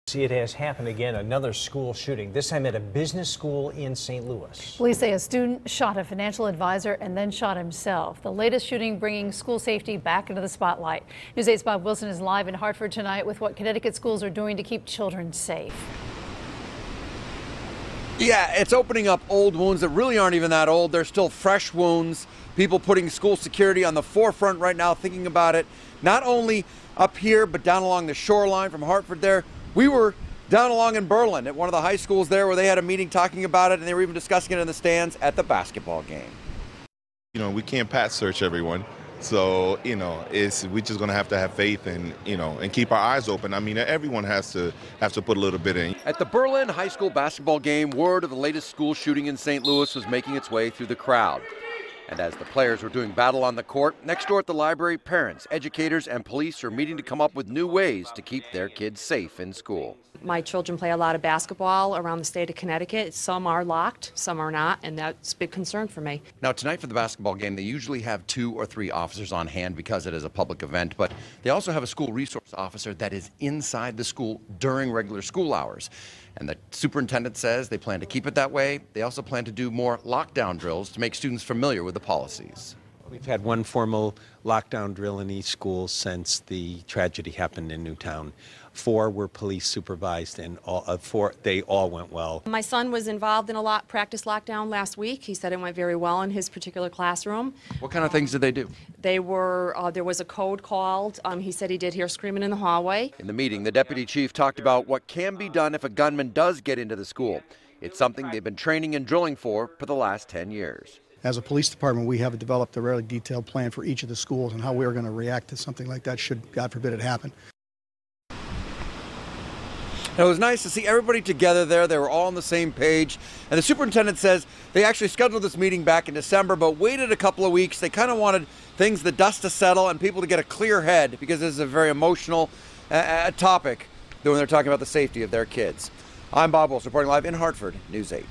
See, it has happened again, another school shooting, this time at a business school in St. Louis. Police say a student shot a financial advisor and then shot himself. The latest shooting bringing school safety back into the spotlight. News 8's Bob Wilson is live in Hartford tonight with what Connecticut schools are doing to keep children safe. Yeah, it's opening up old wounds that really aren't even that old. They're still fresh wounds. People putting school security on the forefront right now, thinking about it, not only up here, but down along the shoreline from Hartford there. We were down along in Berlin at one of the high schools there where they had a meeting talking about it, and they were even discussing it in the stands at the basketball game. You know, we can't pat search everyone. So, we're just going to have faith and, and keep our eyes open. I mean, everyone has to put a little bit in. At the Berlin high school basketball game, word of the latest school shooting in St. Louis was making its way through the crowd. And as the players were doing battle on the court, next door at the library, parents, educators, and police are meeting to come up with new ways to keep their kids safe in school. My children play a lot of basketball around the state of Connecticut. Some are locked, some are not, and that's a big concern for me. Now, tonight for the basketball game, they usually have 2 or 3 officers on hand because it is a public event, but they also have a school resource officer that is inside the school during regular school hours. And the superintendent says they plan to keep it that way. They also plan to do more lockdown drills to make students familiar with the policies. We've had one formal lockdown drill in each school since the tragedy happened in Newtown. 4 were police supervised, and they all went well. My son was involved in a practice lockdown last week. He said it went very well in his particular classroom. What kind of things did they do? There was a code called. He said he did hear screaming in the hallway. In the meeting, the deputy chief talked about what can be done if a gunman does get into the school. It's something they've been training and drilling for the last 10 years. As a police department, we have developed a really detailed plan for each of the schools and how we're going to react to something like that should, God forbid, it happen. It was nice to see everybody together there. They were all on the same page. And the superintendent says they actually scheduled this meeting back in December, but waited a couple of weeks. They kind of wanted the dust to settle and people to get a clear head because this is a very emotional topic when they're talking about the safety of their kids. I'm Bob Wilson, reporting live in Hartford, News 8.